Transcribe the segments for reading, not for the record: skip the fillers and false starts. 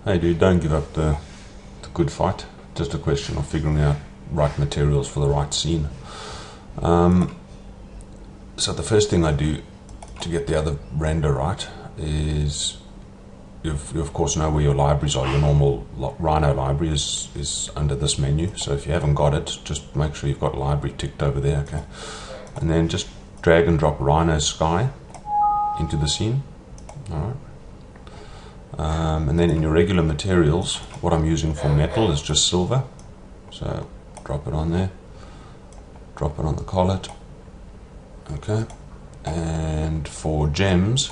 Hey dude, don't give up the good fight. Just a question of figuring out right materials for the right scene. So the first thing I do to get the other render right is you of course know where your libraries are. Your normal Rhino library is under this menu, so if you haven't got it, just make sure you've got library ticked over there, okay? And then just drag and drop Rhino Sky into the scene. Alright. And then in your regular materials, what I'm using for metal is just silver. So drop it on there, drop it on the collet, okay. And for gems,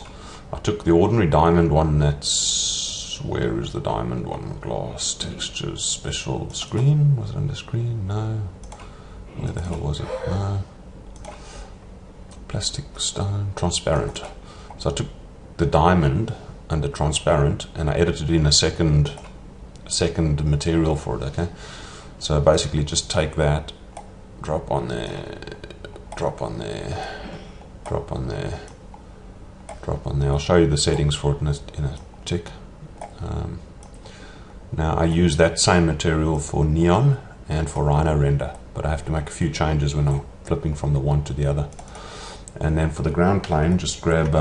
I took the ordinary diamond one. That's, where is the diamond one? Glass, textures, special, screen. Was it under screen? No. Where the hell was it? No. Plastic, stone, transparent. So I took the diamond under transparent and I edited in a second material for it, okay? So basically just take that, drop on there, drop on there, drop on there, drop on there. I'll show you the settings for it in a tick. Now I use that same material for neon and for Rhino render, but I have to make a few changes when I'm flipping from the one to the other. And then for the ground plane, just grab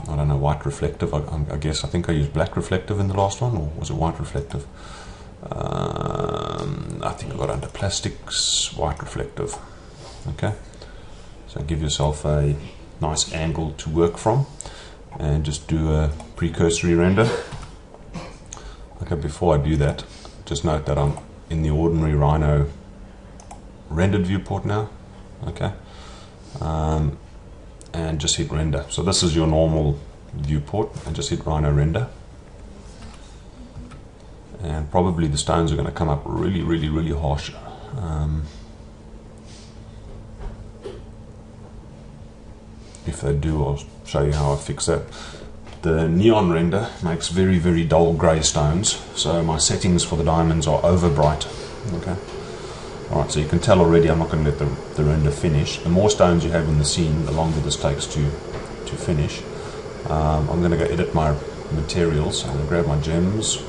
I don't know, white reflective. I think I used black reflective in the last one, or was it white reflective? I think I got under plastics, white reflective. Okay, so give yourself a nice angle to work from and just do a precursory render. Okay, before I do that, just note that I'm in the ordinary Rhino rendered viewport now. Okay. And just hit render. So this is your normal viewport, and just hit Rhino render. And probably the stones are going to come up really harsh. If they do, I'll show you how I fix that. The neon render makes very dull grey stones, so my settings for the diamonds are over bright. Okay. Alright, so you can tell already I'm not going to let the render finish. The more stones you have in the scene, the longer this takes to finish. I'm going to go edit my materials. I'm going to grab my gems.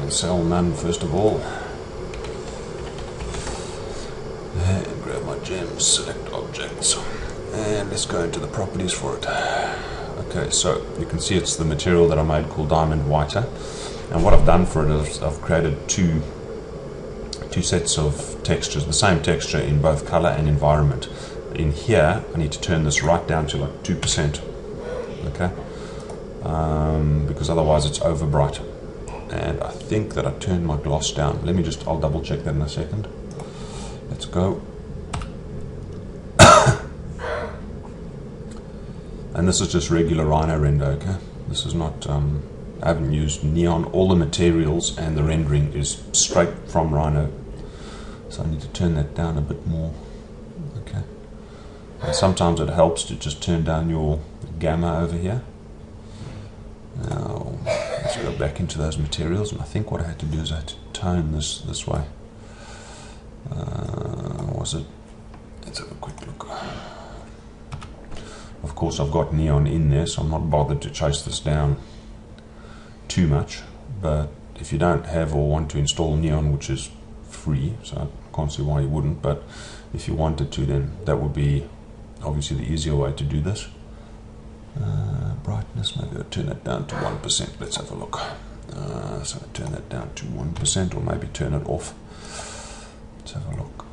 Sell none first of all. And grab my gems, select objects. And let's go into the properties for it. Okay, so you can see it's the material that I made called Diamond Whiter. And what I've done for it is I've created two sets of textures, the same texture in both color and environment. In here I need to turn this right down to like 2%, okay, because otherwise it's over bright. And I think that I turned my gloss down. I'll double check that in a second. Let's go. And this is just regular Rhino render, okay? This is not I haven't used neon. All the materials and the rendering is straight from Rhino. So I need to turn that down a bit more. Okay. And sometimes it helps to just turn down your gamma over here. Now let's go back into those materials, and I think what I had to do is I had to tone this way. Was it? Let's have a quick look. Of course I've got neon in there, so I'm not bothered to chase this down too much. But if you don't have or want to install neon, which is free, so I can't see why you wouldn't, but if you wanted to, then that would be obviously the easier way to do this. Brightness, maybe I'll turn that down to 1%. Let's have a look. So I turn that down to 1%, or maybe turn it off. Let's have a look.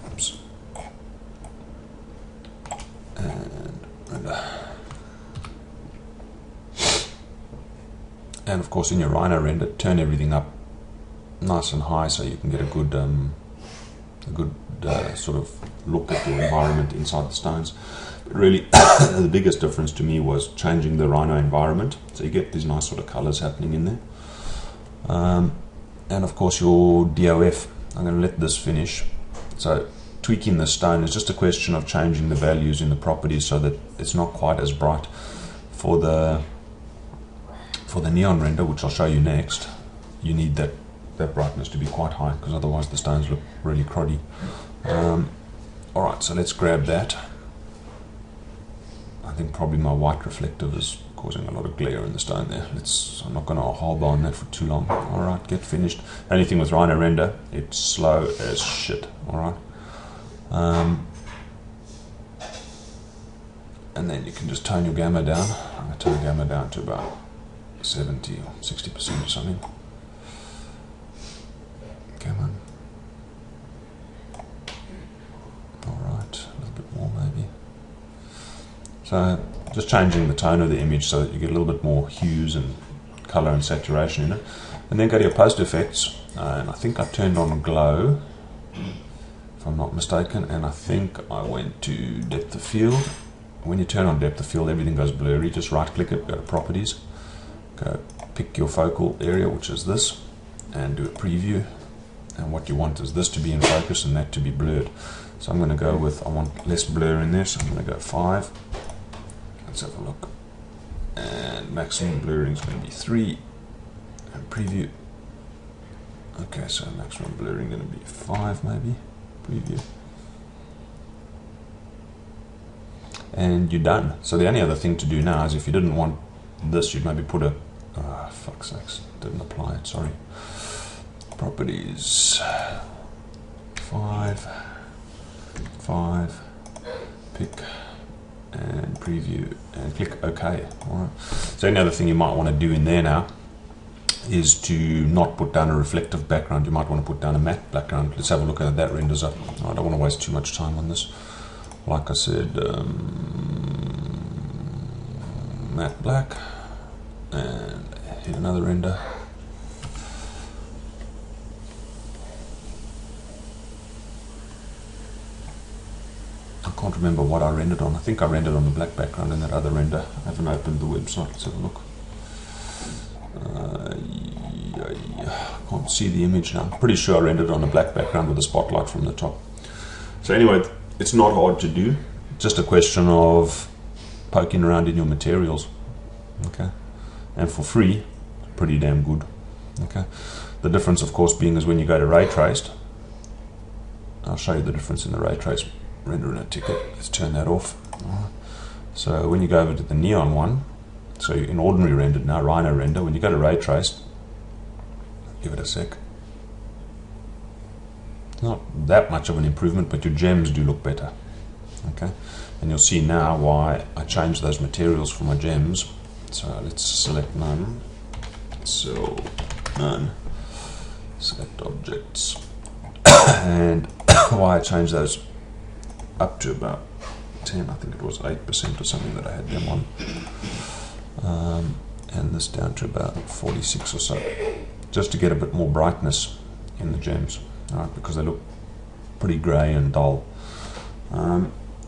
Oops. And of course in your Rhino render, turn everything up nice and high so you can get a good sort of look at the environment inside the stones. But really the biggest difference to me was changing the Rhino environment, so you get these nice sort of colors happening in there. And of course your DOF, I'm going to let this finish. So tweaking the stone is just a question of changing the values in the properties so that it's not quite as bright. For the neon render, which I'll show you next, you need that brightness to be quite high, because otherwise the stones look really cruddy. Alright, so let's grab that. I think probably my white reflective is causing a lot of glare in the stone there. I'm not going to harbour on that for too long. Alright, get finished. Only thing with rhinoredner, it's slow as shit. Alright. And then you can just tone your gamma down. I'm going to tone gamma down to about 70 or 60% or something. Come on. Alright, a little bit more maybe. So just changing the tone of the image so that you get a little bit more hues and colour and saturation in it. And then go to your post effects, and I think I turned on glow, if I'm not mistaken, and I think I went to depth of field. When you turn on depth of field, everything goes blurry. Just right click it, go to properties, go pick your focal area, which is this, and do a preview. And what you want is this to be in focus and that to be blurred. So I'm going to go with, I want less blur in there, so I'm going to go 5. Let's have a look. And maximum blurring is going to be 3. And preview. Okay, so maximum blurring going to be 5 maybe. Preview. And you're done. So the only other thing to do now is if you didn't want this, you'd maybe put a, oh, fuck's sakes, didn't apply it, sorry. Properties, 5, pick, and preview, and click OK. Alright. So any other thing you might want to do in there now is to not put down a reflective background. You might want to put down a matte background. Let's have a look at how that renders up. I don't want to waste too much time on this. Like I said, matte black, and hit another render. I can't remember what I rendered on. I think I rendered on the black background in that other render. I haven't opened the website. Let's have a look. I can't see the image now. I'm pretty sure I rendered on a black background with a spotlight from the top. So anyway, it's not hard to do. Just a question of poking around in your materials. Okay, and for free, pretty damn good. Okay, the difference, of course, being is when you go to ray traced. I'll show you the difference in the ray trace render in a ticket. Let's turn that off. So when you go over to the neon one, so in ordinary rendered now, rhino render, when you go to ray traced, give it a sec. Not that much of an improvement, but your gems do look better. Okay, and you'll see now why I changed those materials for my gems. So let's select none. So none. Select objects, and why I changed those up to about 10. I think it was 8% or something that I had them on, and this down to about 46 or so, just to get a bit more brightness in the gems. Right, because they look pretty grey and dull.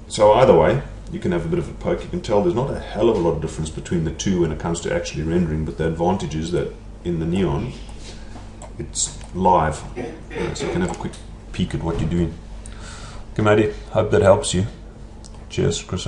So either way, you can have a bit of a poke. You can tell there's not a hell of a lot of difference between the two when it comes to actually rendering, but the advantage is that in the neon, it's live. So you can have a quick peek at what you're doing. Okay, matey, hope that helps you. Cheers, Chris.